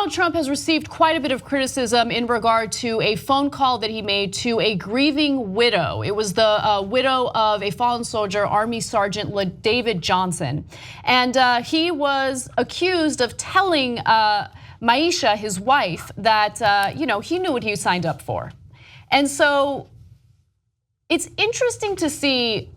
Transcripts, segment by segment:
Donald Trump has received quite a bit of criticism in regard to a phone call that he made to a grieving widow. It was the widow of a fallen soldier, Army Sergeant David Johnson. And he was accused of telling Maisha, his wife, that he knew what he signed up for. And so it's interesting to see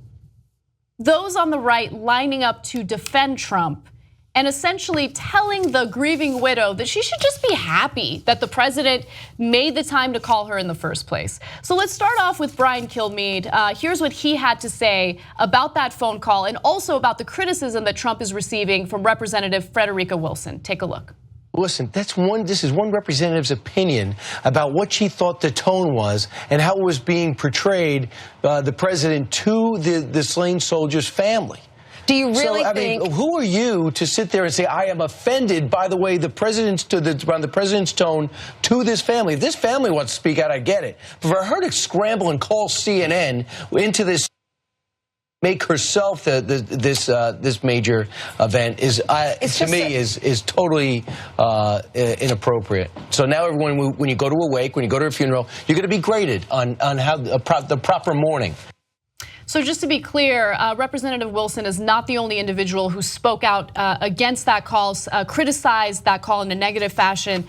those on the right lining up to defend Trump and essentially telling the grieving widow that she should just be happy that the president made the time to call her in the first place. So let's start off with Brian Kilmeade. Here's what he had to say about that phone call and also about the criticism that Trump is receiving from Representative Frederica Wilson. Take a look. Listen, this is one representative's opinion about what she thought the tone was and how it was being portrayed, the president to the slain soldier's family. Do you really think? Mean, who are you to sit there and say, I am offended by the way the president's tone to this family? If this family wants to speak out, I get it. But for her to scramble and call CNN into this, make herself this major event is to me is totally inappropriate. So now everyone, when you go to a wake, when you go to a funeral, you're going to be graded on how the proper mourning. So just to be clear, Representative Wilson is not the only individual who spoke out against that call, criticized that call in a negative fashion.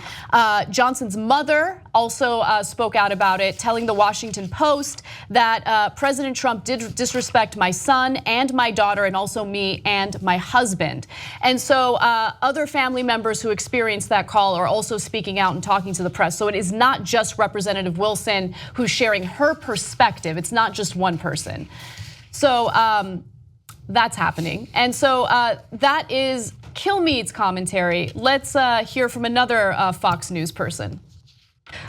Johnson's mother also spoke out about it, telling the Washington Post that President Trump did disrespect my son and my daughter and also me and my husband. And so other family members who experienced that call are also speaking out and talking to the press. So it is not just Representative Wilson who's sharing her perspective. It's not just one person. So that's happening. And so that is Kilmeade's commentary. Let's hear from another Fox News person.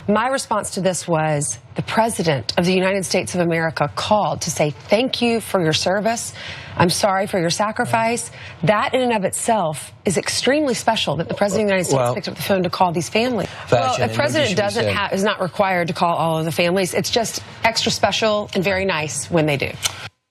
My response to this was the president of the United States of America called to say thank you for your service. I'm sorry for your sacrifice. That in and of itself is extremely special that the president of the United States picked up the phone to call these families. Well, the president is not required to call all of the families. It's just extra special and very nice when they do.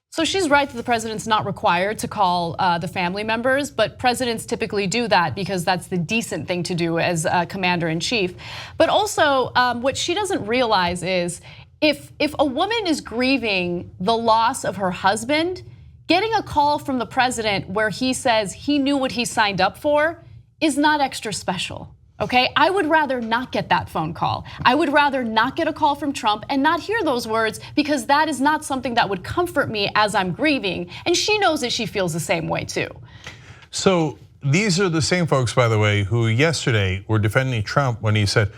So she's right that the president's not required to call the family members, but presidents typically do that because that's the decent thing to do as commander-in-chief. But also, what she doesn't realize is if a woman is grieving the loss of her husband, getting a call from the president where he says he knew what he signed up for is not extra special. Okay, I would rather not get that phone call. I would rather not get a call from Trump and not hear those words because that is not something that would comfort me as I'm grieving. And she knows that she feels the same way too. So these are the same folks, by the way, who yesterday were defending Trump when he said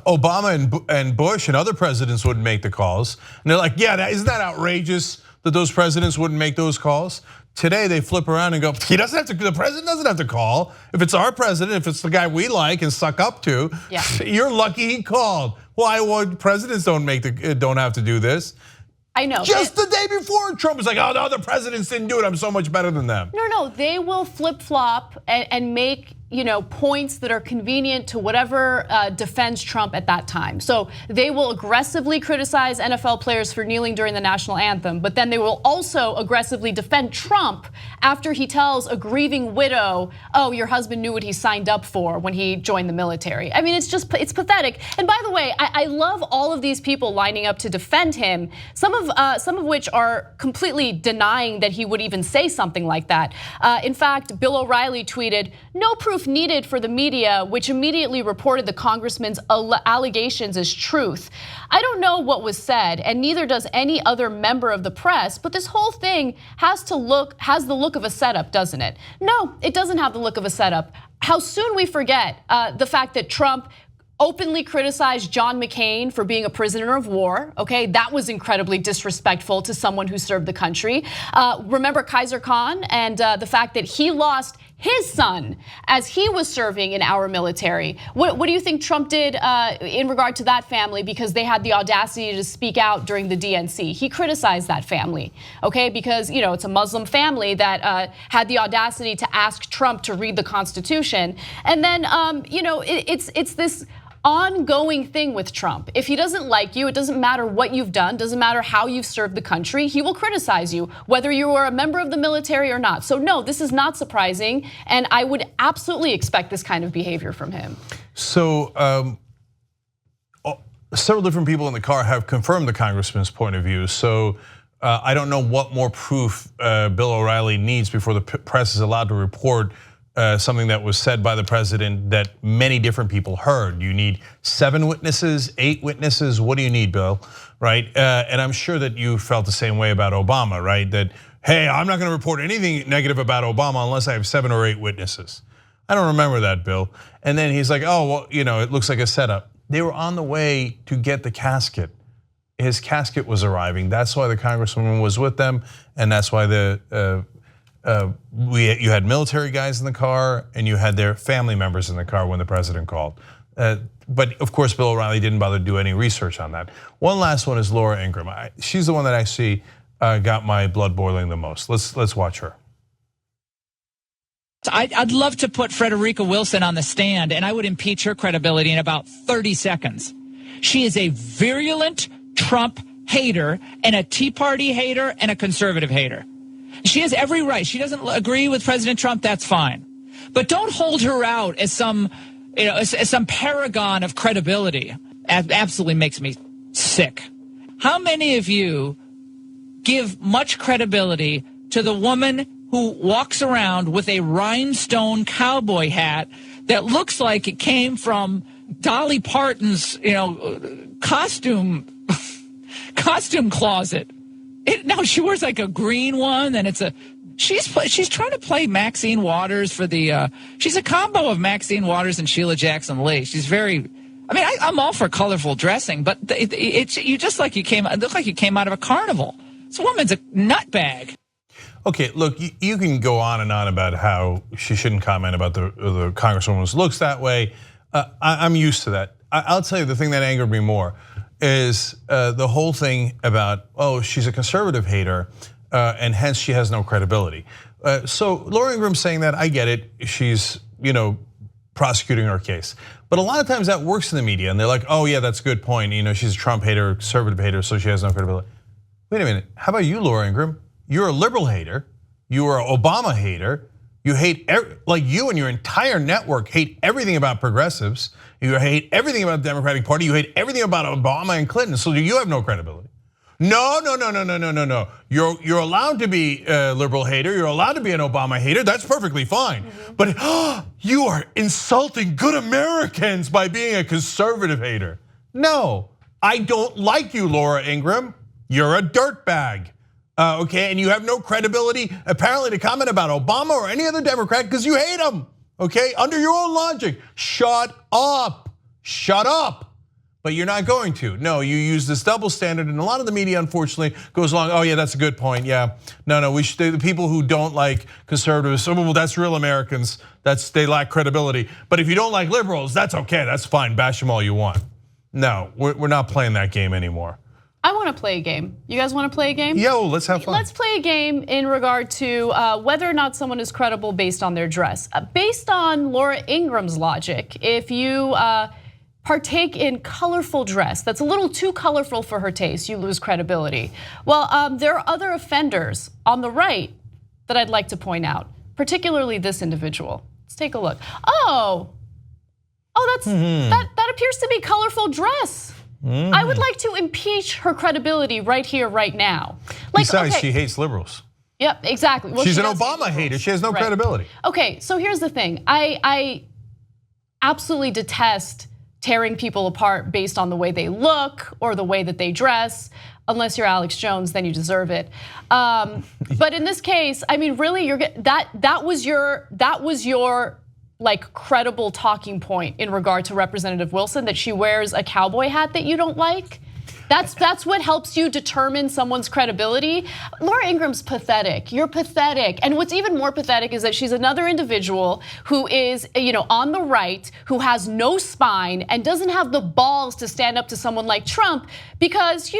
Obama and Bush and other presidents wouldn't make the calls. And they're like, yeah, isn't that outrageous that those presidents wouldn't make those calls? Today they flip around and go, the president doesn't have to call. If it's our president, if it's the guy we like and suck up to, you're lucky he called. Why would presidents don't have to do this? I know. Just the day before, Trump was like, oh, the other presidents didn't do it. I'm so much better than them. No, they will flip-flop and make points that are convenient to whatever defends Trump at that time. So they will aggressively criticize NFL players for kneeling during the national anthem, but then they will also aggressively defend Trump after he tells a grieving widow, oh, your husband knew what he signed up for when he joined the military. I mean, it's pathetic. And by the way, I love all of these people lining up to defend him, some of which are completely denying that he would even say something like that. In fact, Bill O'Reilly tweeted, no proof needed for the media, which immediately reported the congressman's allegations as truth. I don't know what was said, and neither does any other member of the press, but this whole thing has the look of a setup, doesn't it? No, it doesn't have the look of a setup. How soon we forget the fact that Trump openly criticized John McCain for being a prisoner of war. Okay, that was incredibly disrespectful to someone who served the country. Remember Kaiser Khan and the fact that he lost his son as he was serving in our military. What do you think Trump did in regard to that family because they had the audacity to speak out during the DNC? He criticized that family, okay, because it's a Muslim family that had the audacity to ask Trump to read the Constitution, and then it's this ongoing thing with Trump. If he doesn't like you, it doesn't matter what you've done, doesn't matter how you've served the country, he will criticize you, whether you are a member of the military or not. So no, this is not surprising, and I would absolutely expect this kind of behavior from him. So several different people in the car have confirmed the congressman's point of view. So I don't know what more proof Bill O'Reilly needs before the press is allowed to report something that was said by the president that many different people heard. You need 7 witnesses, 8 witnesses. What do you need, Bill? Right? And I'm sure that you felt the same way about Obama, right? That, hey, I'm not going to report anything negative about Obama unless I have 7 or 8 witnesses. I don't remember that, Bill. And then he's like, oh, well, it looks like a setup. They were on the way to get the casket. His casket was arriving. That's why the congresswoman was with them, and that's why you had military guys in the car, and you had their family members in the car when the president called. But of course, Bill O'Reilly didn't bother to do any research on that. One last one is Laura Ingraham. She's the one that actually got my blood boiling the most. Let's watch her. I'd love to put Frederica Wilson on the stand, and I would impeach her credibility in about 30 seconds. She is a virulent Trump hater and a Tea Party hater and a conservative hater. She has every right. She doesn't agree with President Trump, that's fine. But don't hold her out as some paragon of credibility. Absolutely makes me sick. How many of you give much credibility to the woman who walks around with a rhinestone cowboy hat that looks like it came from Dolly Parton's, costume closet? No, she wears like a green one, and she's trying to play Maxine Waters for the. She's a combo of Maxine Waters and Sheila Jackson Lee. She's very. I mean, I'm all for colorful dressing, but you just like you came. It looked like you came out of a carnival. This woman's a nutbag. Okay, look, you can go on and on about how she shouldn't comment about the congresswoman's looks that way. I'm used to that. I'll tell you the thing that angered me more is the whole thing about, oh, she's a conservative hater, and hence she has no credibility. So Laura Ingraham saying that, I get it. She's prosecuting her case. But a lot of times that works in the media, and they're like, oh yeah, that's a good point. She's a Trump hater, conservative hater, so she has no credibility. Wait a minute, how about you, Laura Ingraham? You're a liberal hater. You are an Obama hater. You hate, like you and your entire network hate everything about progressives. You hate everything about the Democratic Party. You hate everything about Obama and Clinton. So you have no credibility. No. You're allowed to be a liberal hater. You're allowed to be an Obama hater. That's perfectly fine. But you are insulting good Americans by being a conservative hater. No, I don't like you, Laura Ingraham. You're a dirtbag. Okay, and you have no credibility apparently to comment about Obama or any other Democrat because you hate them. Okay, under your own logic, shut up. But you're not going to. No, you use this double standard, and a lot of the media, unfortunately, goes along. Oh yeah, that's a good point. Yeah, no, the people who don't like conservatives, well, that's real Americans. They lack credibility. But if you don't like liberals, that's okay. That's fine. Bash them all you want. No, we're not playing that game anymore. I want to play a game. You guys want to play a game? Yo, let's have fun. Let's play a game in regard to whether or not someone is credible based on their dress. Based on Laura Ingraham's logic, if you partake in colorful dress that's a little too colorful for her taste, you lose credibility. Well, there are other offenders on the right that I'd like to point out, particularly this individual. Let's take a look. Oh, that appears to be colorful dress. I would like to impeach her credibility right here, right now. Besides, she hates liberals. Yep, exactly. Well, she's an Obama hater. She has no credibility. Okay, so here's the thing. I absolutely detest tearing people apart based on the way they look or the way that they dress. Unless you're Alex Jones, then you deserve it. But in this case, I mean, really, that was your like credible talking point in regard to Representative Wilson, that she wears a cowboy hat that you don't like? That's what helps you determine someone's credibility. Laura Ingraham's pathetic. You're pathetic. And what's even more pathetic is that she's another individual who is, on the right, who has no spine and doesn't have the balls to stand up to someone like Trump because,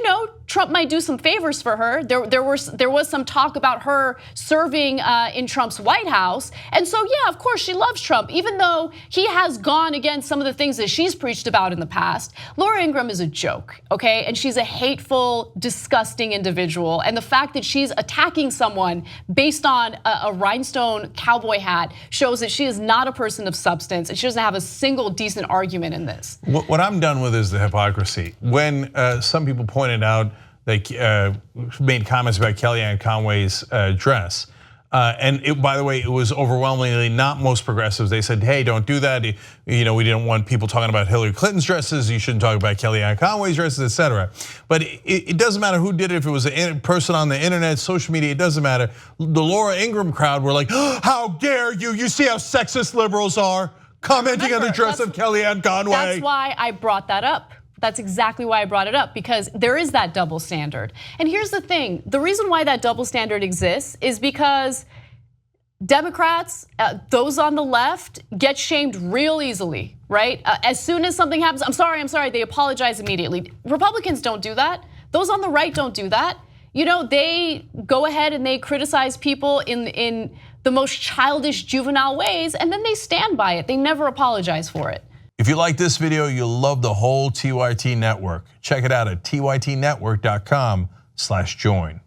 Trump might do some favors for her. There was some talk about her serving in Trump's White House. And so, yeah, of course she loves Trump, even though he has gone against some of the things that she's preached about in the past. Laura Ingraham is a joke, okay? And she's a hateful, disgusting individual. And the fact that she's attacking someone based on a rhinestone cowboy hat shows that she is not a person of substance, and she doesn't have a single decent argument in this. What I'm done with is the hypocrisy. When some people pointed out, they made comments about Kellyanne Conway's dress. By the way, it was overwhelmingly not most progressives. They said, hey, don't do that. We didn't want people talking about Hillary Clinton's dresses. You shouldn't talk about Kellyanne Conway's dresses, etc. But it doesn't matter who did it. If it was a person on the internet, social media, it doesn't matter. The Laura Ingraham crowd were like, how dare you? You see how sexist liberals are commenting on the dress of Kellyanne Conway. That's why I brought that up. That's exactly why I brought it up, because there is that double standard. And here's the thing, the reason why that double standard exists is because Democrats, those on the left, get shamed real easily, right? As soon as something happens, I'm sorry, they apologize immediately. Republicans don't do that. Those on the right don't do that. They go ahead and they criticize people in the most childish, juvenile ways, and then they stand by it. They never apologize for it. If you like this video, you'll love the whole TYT network. Check it out at tytnetwork.com/join.